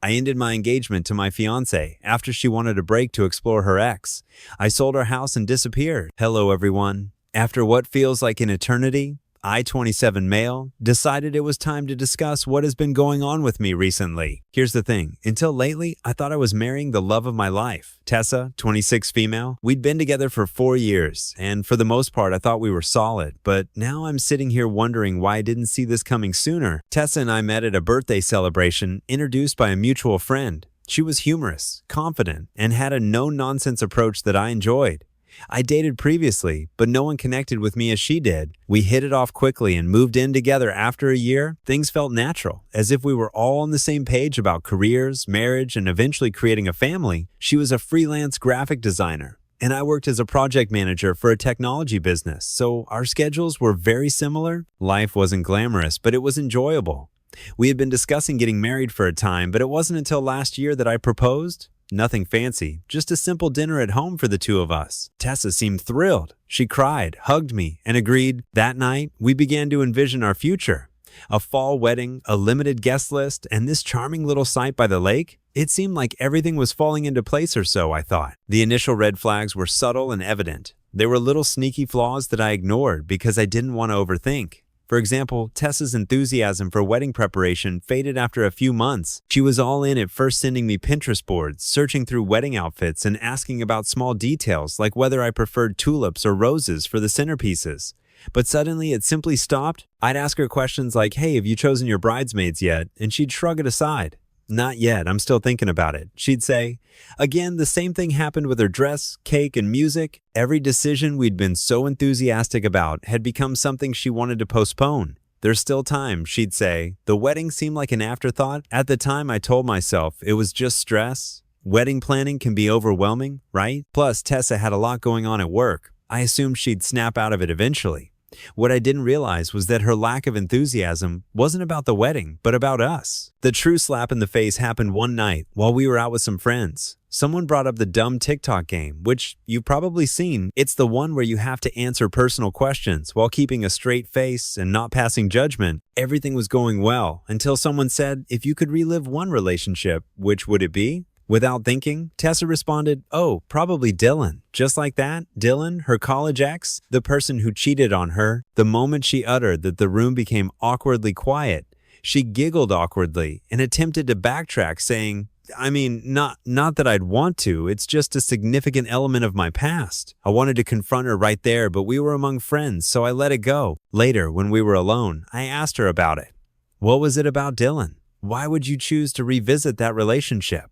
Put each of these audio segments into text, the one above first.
I ended my engagement to my fiancée after she wanted a break to explore her ex. I sold our house and disappeared. Hello, everyone. After what feels like an eternity, I, 27 male, decided it was time to discuss what has been going on with me recently. Here's the thing. Until lately, I thought I was marrying the love of my life. Tessa, 26 female. We'd been together for 4 years, and for the most part, I thought we were solid. But now I'm sitting here wondering why I didn't see this coming sooner. Tessa and I met at a birthday celebration introduced by a mutual friend. She was humorous, confident, and had a no-nonsense approach that I enjoyed. I dated previously, but no one connected with me as she did. We hit it off quickly and moved in together after a year. Things felt natural, as if we were all on the same page about careers, marriage, and eventually creating a family. She was a freelance graphic designer, and I worked as a project manager for a technology business, so our schedules were very similar. Life wasn't glamorous, but it was enjoyable. We had been discussing getting married for a time, but it wasn't until last year that I proposed. Nothing fancy, just a simple dinner at home for the two of us. Tessa seemed thrilled. She cried, hugged me, and agreed. That night, we began to envision our future. A fall wedding, a limited guest list, and this charming little site by the lake. It seemed like everything was falling into place or so, I thought. The initial red flags were subtle and evident. There were little sneaky flaws that I ignored because I didn't want to overthink. For example, Tessa's enthusiasm for wedding preparation faded after a few months. She was all in at first, sending me Pinterest boards, searching through wedding outfits, and asking about small details like whether I preferred tulips or roses for the centerpieces. But suddenly it simply stopped. I'd ask her questions like, "Hey, have you chosen your bridesmaids yet?" And she'd shrug it aside. "Not yet, I'm still thinking about it," she'd say. Again, the same thing happened with her dress, cake, and music. Every decision we'd been so enthusiastic about had become something she wanted to postpone. "There's still time," she'd say. The wedding seemed like an afterthought. At the time, I told myself it was just stress. Wedding planning can be overwhelming, right? Plus, Tessa had a lot going on at work. I assumed she'd snap out of it eventually. What I didn't realize was that her lack of enthusiasm wasn't about the wedding, but about us. The true slap in the face happened one night while we were out with some friends. Someone brought up the dumb TikTok game, which you've probably seen. It's the one where you have to answer personal questions while keeping a straight face and not passing judgment. Everything was going well until someone said, "If you could relive one relationship, which would it be?" Without thinking, Tessa responded, "Oh, probably Dylan." Just like that, Dylan, her college ex, the person who cheated on her. The moment she uttered that, the room became awkwardly quiet. She giggled awkwardly and attempted to backtrack, saying, not that I'd want to, it's just a significant element of my past." I wanted to confront her right there, but we were among friends, so I let it go. Later, when we were alone, I asked her about it. What was it about Dylan? Why would you choose to revisit that relationship?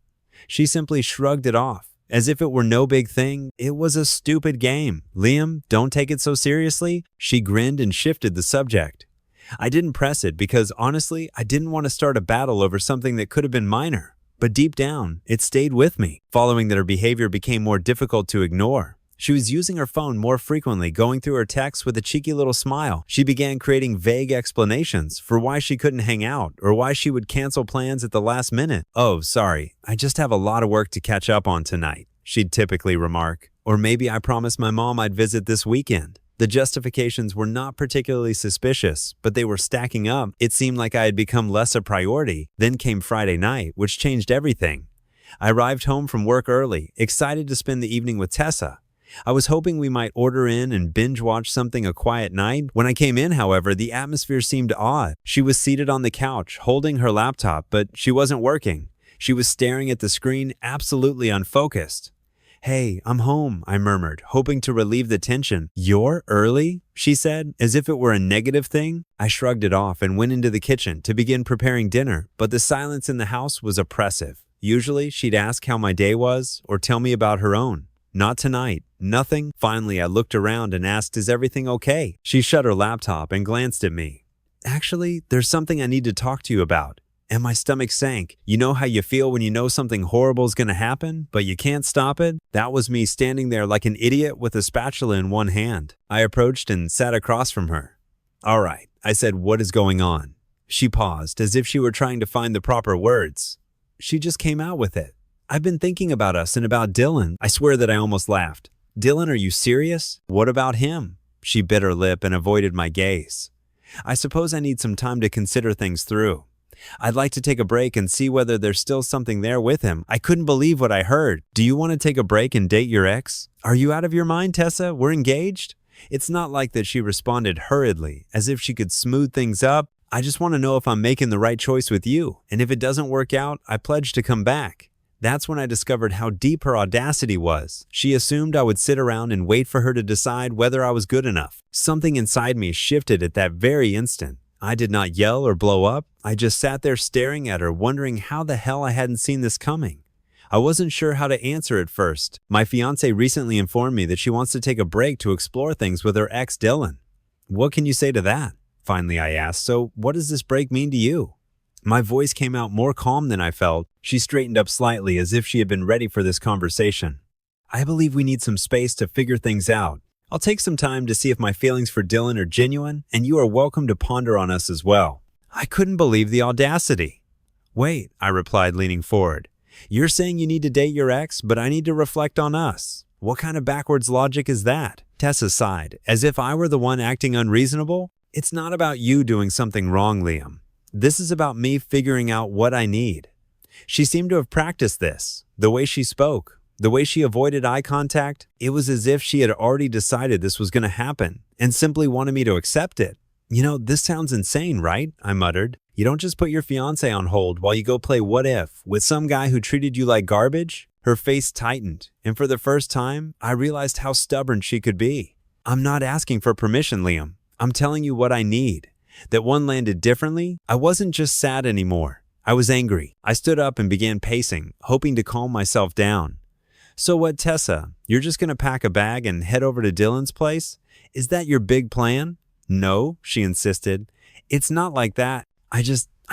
She simply shrugged it off, as if it were no big thing. It was a stupid game. "Liam, don't take it so seriously." She grinned and shifted the subject. I didn't press it because, honestly, I didn't want to start a battle over something that could have been minor. But deep down, it stayed with me. Following that, her behavior became more difficult to ignore. She was using her phone more frequently, going through her texts with a cheeky little smile. She began creating vague explanations for why she couldn't hang out or why she would cancel plans at the last minute. "Oh, sorry, I just have a lot of work to catch up on tonight," she'd typically remark. Or maybe, "I promised my mom I'd visit this weekend." The justifications were not particularly suspicious, but they were stacking up. It seemed like I had become less a priority. Then came Friday night, which changed everything. I arrived home from work early, excited to spend the evening with Tessa. I was hoping we might order in and binge watch something a quiet night. When I came in, however, the atmosphere seemed odd. She was seated on the couch, holding her laptop, but she wasn't working. She was staring at the screen, absolutely unfocused. "Hey, I'm home," I murmured, hoping to relieve the tension. "You're early?" she said, as if it were a negative thing. I shrugged it off and went into the kitchen to begin preparing dinner, but the silence in the house was oppressive. Usually, she'd ask how my day was or tell me about her own. Not tonight. Nothing. Finally, I looked around and asked, "Is everything okay?" She shut her laptop and glanced at me. "Actually, there's something I need to talk to you about." And my stomach sank. You know how you feel when you know something horrible is going to happen, but you can't stop it? That was me standing there like an idiot with a spatula in one hand. I approached and sat across from her. "All right," I said, "what is going on?" She paused, as if she were trying to find the proper words. She just came out with it. "I've been thinking about us and about Dylan." I swear that I almost laughed. "Dylan, are you serious? What about him?" She bit her lip and avoided my gaze. "I suppose I need some time to consider things through." I'd like to take a break and see whether there's still something there with him. I couldn't believe what I heard. Do you want to take a break and date your ex? Are you out of your mind, Tessa? We're engaged? It's not like that she responded hurriedly, as if she could smooth things up. I just want to know if I'm making the right choice with you, and if it doesn't work out, I pledge to come back. That's when I discovered how deep her audacity was. She assumed I would sit around and wait for her to decide whether I was good enough. Something inside me shifted at that very instant. I did not yell or blow up. I just sat there staring at her, wondering how the hell I hadn't seen this coming. I wasn't sure how to answer at first. My fiancée recently informed me that she wants to take a break to explore things with her ex Dylan. What can you say to that? Finally, I asked. So what does this break mean to you? My voice came out more calm than I felt. She straightened up slightly as if she had been ready for this conversation. I believe we need some space to figure things out. I'll take some time to see if my feelings for Dylan are genuine, and you are welcome to ponder on us as well. I couldn't believe the audacity. Wait, I replied, leaning forward. You're saying you need to date your ex, but I need to reflect on us. What kind of backwards logic is that? Tessa sighed, as if I were the one acting unreasonable. It's not about you doing something wrong, Liam. This is about me figuring out what I need. She seemed to have practiced this. The way she spoke, the way she avoided eye contact, it was as if she had already decided this was going to happen and simply wanted me to accept it. You know, this sounds insane, right? I muttered. You don't just put your fiancé on hold while you go play what if with some guy who treated you like garbage? Her face tightened, and for the first time, I realized how stubborn she could be. I'm not asking for permission, Liam. I'm telling you what I need. That one landed differently. I wasn't just sad anymore. I was angry. I stood up and began pacing, hoping to calm myself down. So what, Tessa? You're just going to pack a bag and head over to Dylan's place? Is that your big plan? No, she insisted. It's not like that. I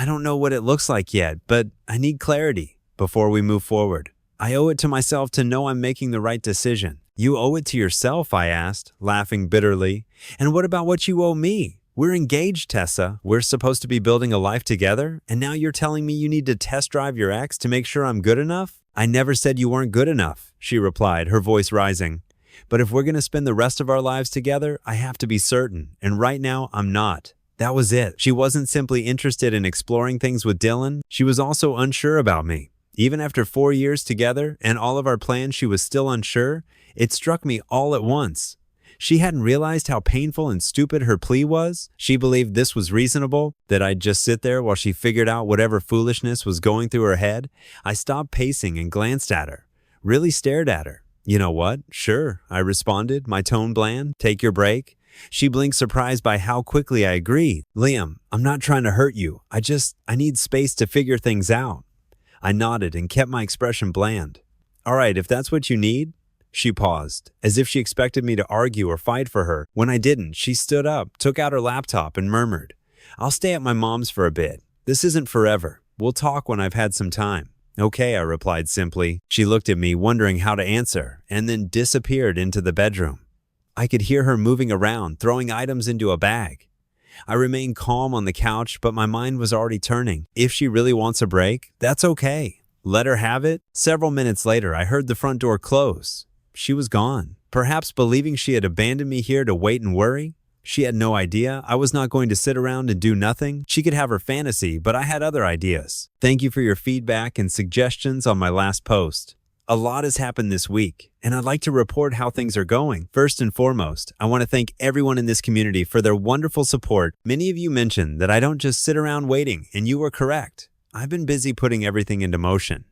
don't know what it looks like yet, but I need clarity before we move forward. I owe it to myself to know I'm making the right decision. You owe it to yourself, I asked, laughing bitterly. And what about what you owe me? We're engaged, Tessa. We're supposed to be building a life together, and now you're telling me you need to test drive your ex to make sure I'm good enough? I never said you weren't good enough, she replied, her voice rising. But if we're going to spend the rest of our lives together, I have to be certain, and right now I'm not. That was it. She wasn't simply interested in exploring things with Dylan, she was also unsure about me. Even after 4 years together and all of our plans, she was still unsure. It struck me all at once. She hadn't realized how painful and stupid her plea was. She believed this was reasonable, that I'd just sit there while she figured out whatever foolishness was going through her head. I stopped pacing and glanced at her, really stared at her. You know what? Sure, I responded, my tone bland. Take your break. She blinked, surprised by how quickly I agreed. Liam, I'm not trying to hurt you. I need space to figure things out. I nodded and kept my expression bland. All right, if that's what you need. She paused, as if she expected me to argue or fight for her. When I didn't, she stood up, took out her laptop, and murmured, I'll stay at my mom's for a bit. This isn't forever. We'll talk when I've had some time. Okay, I replied simply. She looked at me, wondering how to answer, and then disappeared into the bedroom. I could hear her moving around, throwing items into a bag. I remained calm on the couch, but my mind was already turning. If she really wants a break, that's okay. Let her have it. Several minutes later, I heard the front door close. She was gone, perhaps believing she had abandoned me here to wait and worry. She had no idea I was not going to sit around and do nothing. She could have her fantasy, but I had other ideas. Thank you for your feedback and suggestions on my last post. A lot has happened this week, and I'd like to report how things are going. First and foremost, I want to thank everyone in this community for their wonderful support. Many of you mentioned that I don't just sit around waiting, and you were correct. I've been busy putting everything into motion.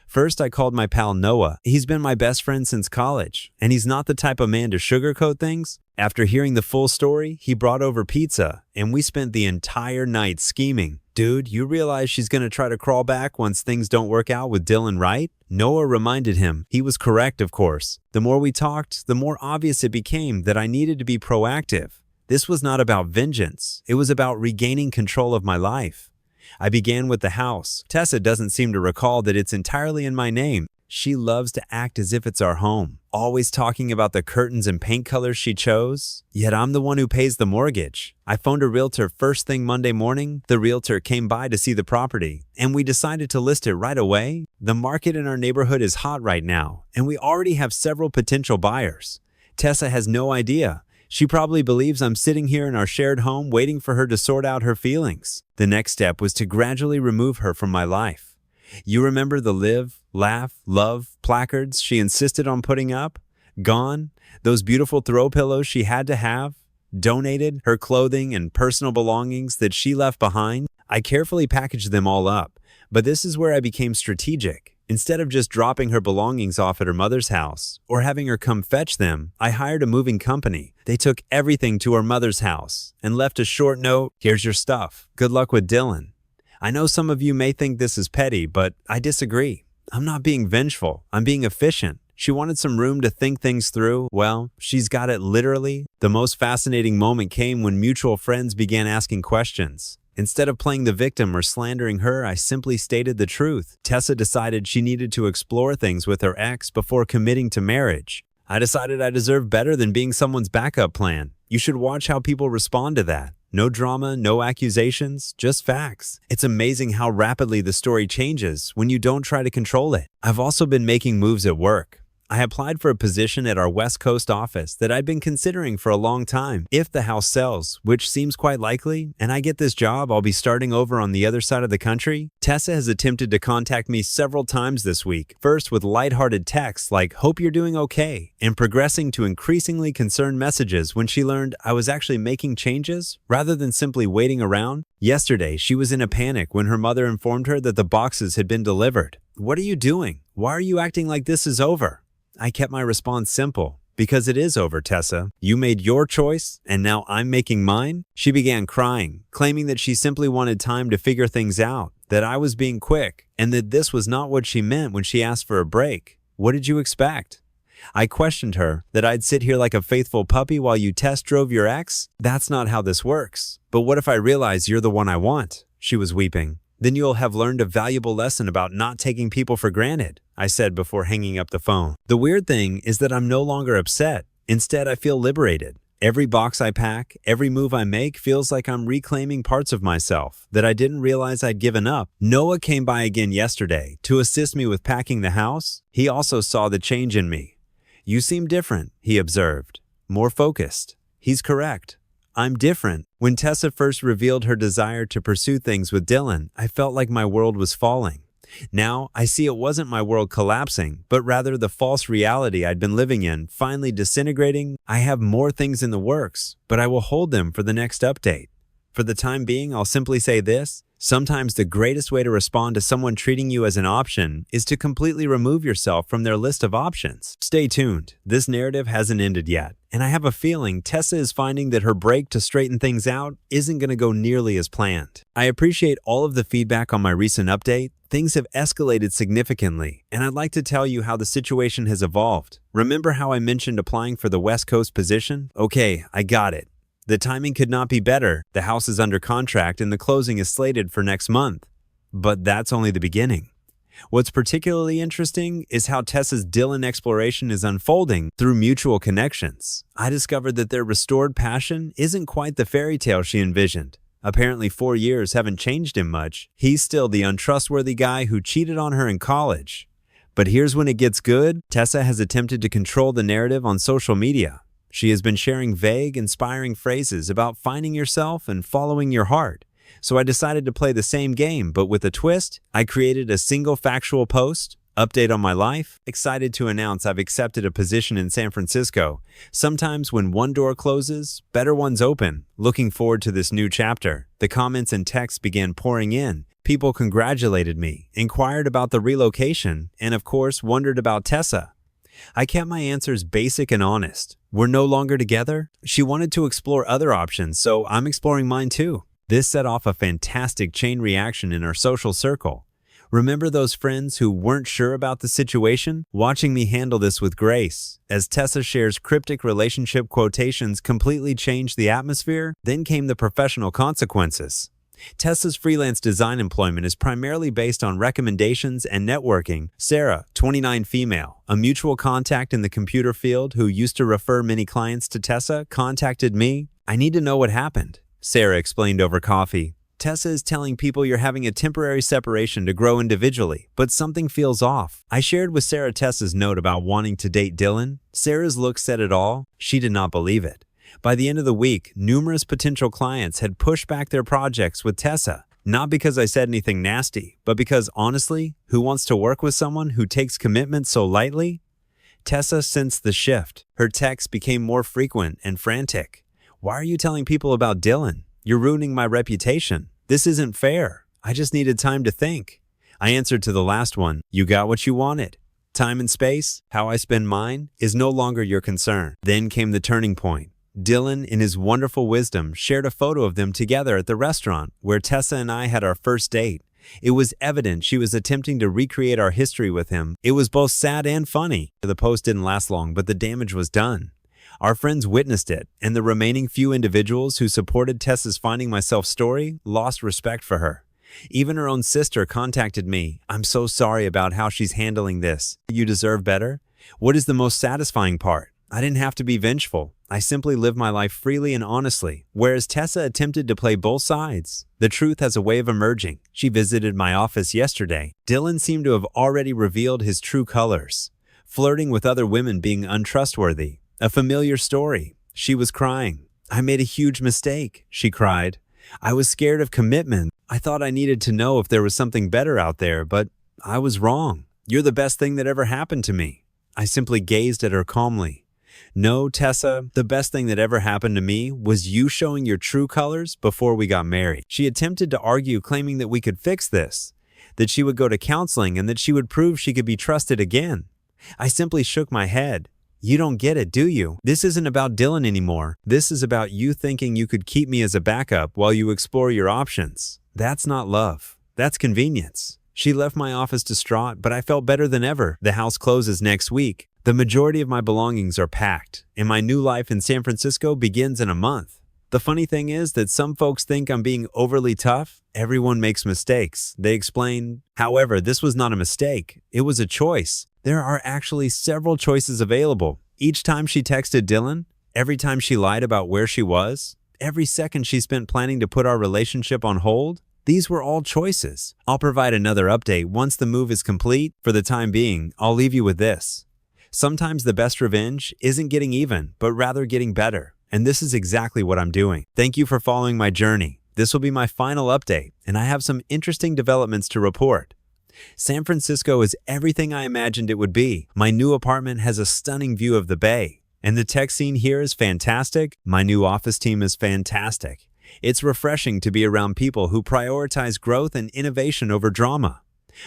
First, I called my pal Noah. He's been my best friend since college, and he's not the type of man to sugarcoat things. After hearing the full story, he brought over pizza, and we spent the entire night scheming. Dude, you realize she's going to try to crawl back once things don't work out with Dylan, right? Noah reminded him. He was correct, of course. The more we talked, the more obvious it became that I needed to be proactive. This was not about vengeance. It was about regaining control of my life. I began with the house. Tessa doesn't seem to recall that it's entirely in my name. She loves to act as if it's our home, always talking about the curtains and paint colors she chose. Yet I'm the one who pays the mortgage. I phoned a realtor first thing Monday morning. The realtor came by to see the property, and we decided to list it right away. The market in our neighborhood is hot right now, and we already have several potential buyers. Tessa has no idea. She probably believes I'm sitting here in our shared home waiting for her to sort out her feelings. The next step was to gradually remove her from my life. You remember the live, laugh, love placards she insisted on putting up? Gone? Those beautiful throw pillows she had to have? Donated? Her clothing and personal belongings that she left behind? I carefully packaged them all up, but this is where I became strategic. Instead of just dropping her belongings off at her mother's house or having her come fetch them, I hired a moving company. They took everything to her mother's house and left a short note, "Here's your stuff. Good luck with Dylan." I know some of you may think this is petty, but I disagree. I'm not being vengeful. I'm being efficient. She wanted some room to think things through. Well, she's got it literally. The most fascinating moment came when mutual friends began asking questions. Instead of playing the victim or slandering her, I simply stated the truth. Tessa decided she needed to explore things with her ex before committing to marriage. I decided I deserved better than being someone's backup plan. You should watch how people respond to that. No drama, no accusations, just facts. It's amazing how rapidly the story changes when you don't try to control it. I've also been making moves at work. I applied for a position at our West Coast office that I'd been considering for a long time. If the house sells, which seems quite likely, and I get this job, I'll be starting over on the other side of the country. Tessa has attempted to contact me several times this week, first with lighthearted texts like, "Hope you're doing okay," and progressing to increasingly concerned messages when she learned I was actually making changes rather than simply waiting around. Yesterday, she was in a panic when her mother informed her that the boxes had been delivered. "What are you doing? Why are you acting like this is over?" I kept my response simple. "Because it is over, Tessa. You made your choice, and now I'm making mine." She began crying, claiming that she simply wanted time to figure things out, that I was being quick, and that this was not what she meant when she asked for a break. What did you expect? I questioned her, that I'd sit here like a faithful puppy while you test drove your ex? That's not how this works. But what if I realize you're the one I want? She was weeping. Then you'll have learned a valuable lesson about not taking people for granted, I said before hanging up the phone. The weird thing is that I'm no longer upset. Instead, I feel liberated. Every box I pack, every move I make feels like I'm reclaiming parts of myself that I didn't realize I'd given up. Noah came by again yesterday to assist me with packing the house. He also saw the change in me. "You seem different," he observed. "More focused." He's correct. I'm different. When Tessa first revealed her desire to pursue things with Dylan, I felt like my world was falling. Now, I see it wasn't my world collapsing, but rather the false reality I'd been living in finally disintegrating. I have more things in the works, but I will hold them for the next update. For the time being, I'll simply say this. Sometimes the greatest way to respond to someone treating you as an option is to completely remove yourself from their list of options. Stay tuned. This narrative hasn't ended yet, and I have a feeling Tessa is finding that her break to straighten things out isn't going to go nearly as planned. I appreciate all of the feedback on my recent update. Things have escalated significantly, and I'd like to tell you how the situation has evolved. Remember how I mentioned applying for the West Coast position? Okay, I got it. The timing could not be better. The house is under contract and the closing is slated for next month. But that's only the beginning. What's particularly interesting is how Tessa's Dylan exploration is unfolding through mutual connections. I discovered that their restored passion isn't quite the fairy tale she envisioned. Apparently 4 years haven't changed him much. He's still the untrustworthy guy who cheated on her in college. But here's when it gets good. Tessa has attempted to control the narrative on social media. She has been sharing vague, inspiring phrases about finding yourself and following your heart. So I decided to play the same game, but with a twist. I created a single factual post, update on my life, excited to announce I've accepted a position in San Francisco. Sometimes when one door closes, better ones open. Looking forward to this new chapter. The comments and texts began pouring in. People congratulated me, inquired about the relocation, and of course wondered about Tessa. I kept my answers basic and honest. We're no longer together. She wanted to explore other options, so I'm exploring mine too. This set off a fantastic chain reaction in our social circle. Remember those friends who weren't sure about the situation? Watching me handle this with grace, as Tessa shares cryptic relationship quotations completely changed the atmosphere. Then came the professional consequences. Tessa's freelance design employment is primarily based on recommendations and networking. Sarah, 29 female, a mutual contact in the computer field who used to refer many clients to Tessa, contacted me. "I need to know what happened," Sarah explained over coffee. "Tessa is telling people you're having a temporary separation to grow individually, but something feels off." I shared with Sarah Tessa's note about wanting to date Dylan. Sarah's look said it all. She did not believe it. By the end of the week, numerous potential clients had pushed back their projects with Tessa. Not because I said anything nasty, but because honestly, who wants to work with someone who takes commitment so lightly? Tessa sensed the shift. Her texts became more frequent and frantic. Why are you telling people about Dylan? You're ruining my reputation. This isn't fair. I just needed time to think. I answered to the last one, you got what you wanted. Time and space, how I spend mine, is no longer your concern. Then came the turning point. Dylan, in his wonderful wisdom, shared a photo of them together at the restaurant where Tessa and I had our first date. It was evident she was attempting to recreate our history with him. It was both sad and funny. The post didn't last long, but the damage was done. Our friends witnessed it, and the remaining few individuals who supported Tessa's Finding Myself story lost respect for her. Even her own sister contacted me. I'm so sorry about how she's handling this. You deserve better? What is the most satisfying part? I didn't have to be vengeful. I simply lived my life freely and honestly, whereas Tessa attempted to play both sides. The truth has a way of emerging. She visited my office yesterday. Dylan seemed to have already revealed his true colors. Flirting with other women being untrustworthy. A familiar story. She was crying. I made a huge mistake, she cried. I was scared of commitment. I thought I needed to know if there was something better out there, but I was wrong. You're the best thing that ever happened to me. I simply gazed at her calmly. No, Tessa, the best thing that ever happened to me was you showing your true colors before we got married. She attempted to argue, claiming that we could fix this, that she would go to counseling and that she would prove she could be trusted again. I simply shook my head. You don't get it, do you? This isn't about Dylan anymore. This is about you thinking you could keep me as a backup while you explore your options. That's not love. That's convenience. She left my office distraught, but I felt better than ever. The house closes next week. The majority of my belongings are packed, and my new life in San Francisco begins in a month. The funny thing is that some folks think I'm being overly tough. Everyone makes mistakes, they explain. However, this was not a mistake. It was a choice. There are actually several choices available. Each time she texted Dylan, every time she lied about where she was, every second she spent planning to put our relationship on hold, these were all choices. I'll provide another update once the move is complete. For the time being, I'll leave you with this. Sometimes the best revenge isn't getting even, but rather getting better. And this is exactly what I'm doing. Thank you for following my journey. This will be my final update, and I have some interesting developments to report. San Francisco is everything I imagined it would be. My new apartment has a stunning view of the bay, and the tech scene here is fantastic. My new office team is fantastic. It's refreshing to be around people who prioritize growth and innovation over drama.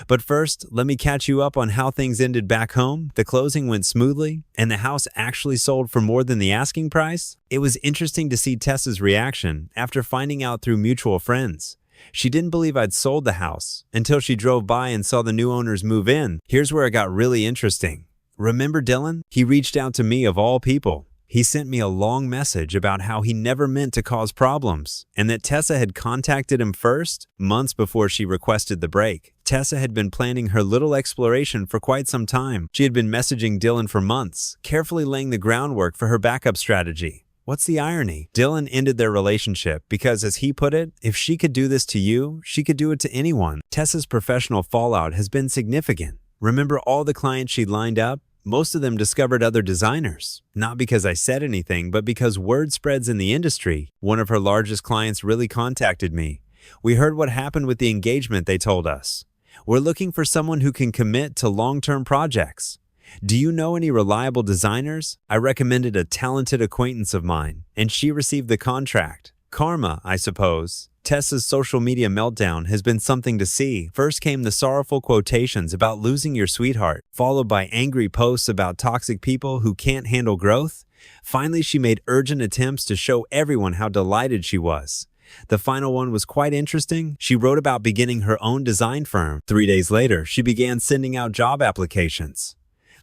But first, let me catch you up on how things ended back home. The closing went smoothly, and the house actually sold for more than the asking price. It was interesting to see Tessa's reaction after finding out through mutual friends. She didn't believe I'd sold the house until she drove by and saw the new owners move in. Here's where it got really interesting. Remember Dylan? He reached out to me of all people. He sent me a long message about how he never meant to cause problems and that Tessa had contacted him first, months before she requested the break. Tessa had been planning her little exploration for quite some time. She had been messaging Dylan for months, carefully laying the groundwork for her backup strategy. What's the irony? Dylan ended their relationship because, as he put it, if she could do this to you, she could do it to anyone. Tessa's professional fallout has been significant. Remember all the clients she'd lined up? Most of them discovered other designers. Not because I said anything, but because word spreads in the industry. One of her largest clients really contacted me. We heard what happened with the engagement, they told us. We're looking for someone who can commit to long-term projects. Do you know any reliable designers? I recommended a talented acquaintance of mine, and she received the contract. Karma, I suppose. Tessa's social media meltdown has been something to see. First came the sorrowful quotations about losing your sweetheart, followed by angry posts about toxic people who can't handle growth. Finally, she made urgent attempts to show everyone how delighted she was. The final one was quite interesting. She wrote about beginning her own design firm. 3 days later, she began sending out job applications.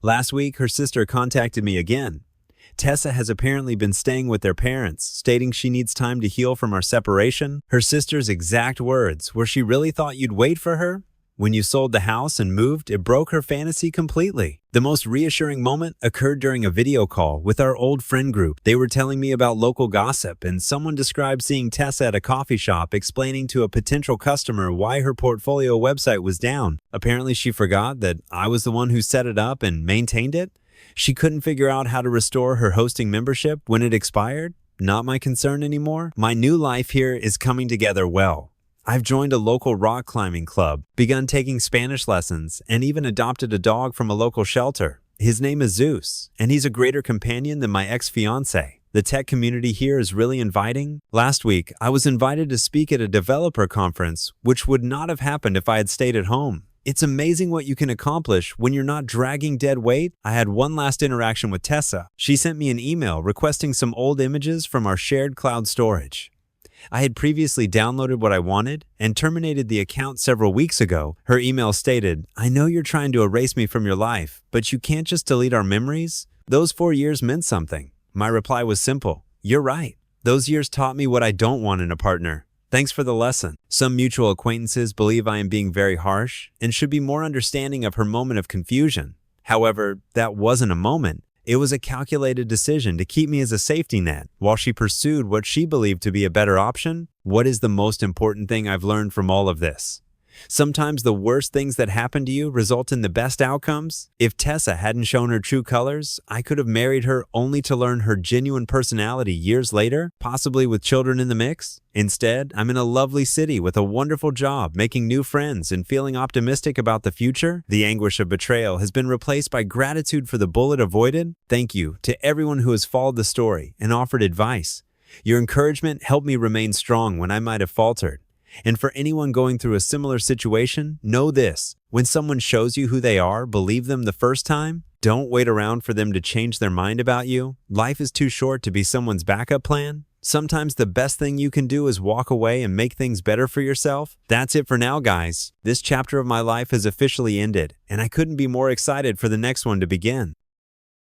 Last week, her sister contacted me again. Tessa has apparently been staying with their parents, stating she needs time to heal from our separation. Her sister's exact words were, she really thought you'd wait for her? When you sold the house and moved, it broke her fantasy completely. The most reassuring moment occurred during a video call with our old friend group. They were telling me about local gossip, and someone described seeing Tessa at a coffee shop explaining to a potential customer why her portfolio website was down. Apparently, she forgot that I was the one who set it up and maintained it. She couldn't figure out how to restore her hosting membership when it expired. not my concern anymore. My new life here is coming together well. I've joined a local rock climbing club, begun taking Spanish lessons, and even adopted a dog from a local shelter. His name is Zeus, and he's a greater companion than my ex-fiancée. The tech community here is really inviting. Last week, I was invited to speak at a developer conference, which would not have happened if I had stayed at home. It's amazing what you can accomplish when you're not dragging dead weight. I had one last interaction with Tessa. She sent me an email requesting some old images from our shared cloud storage. I had previously downloaded what I wanted and terminated the account several weeks ago. Her email stated, "I know you're trying to erase me from your life, but you can't just delete our memories. Those 4 years meant something." My reply was simple. "You're right. Those years taught me what I don't want in a partner. Thanks for the lesson." Some mutual acquaintances believe I am being very harsh and should be more understanding of her moment of confusion. However, that wasn't a moment. It was a calculated decision to keep me as a safety net while she pursued what she believed to be a better option. What is the most important thing I've learned from all of this? Sometimes the worst things that happen to you result in the best outcomes. If Tessa hadn't shown her true colors, I could have married her only to learn her genuine personality years later, possibly with children in the mix. Instead, I'm in a lovely city with a wonderful job, making new friends and feeling optimistic about the future. The anguish of betrayal has been replaced by gratitude for the bullet avoided. Thank you to everyone who has followed the story and offered advice. Your encouragement helped me remain strong when I might have faltered. And for anyone going through a similar situation, know this: when someone shows you who they are, believe them the first time. Don't wait around for them to change their mind about you. Life is too short to be someone's backup plan. Sometimes the best thing you can do is walk away and make things better for yourself. That's it for now, guys. This chapter of my life has officially ended, and I couldn't be more excited for the next one to begin.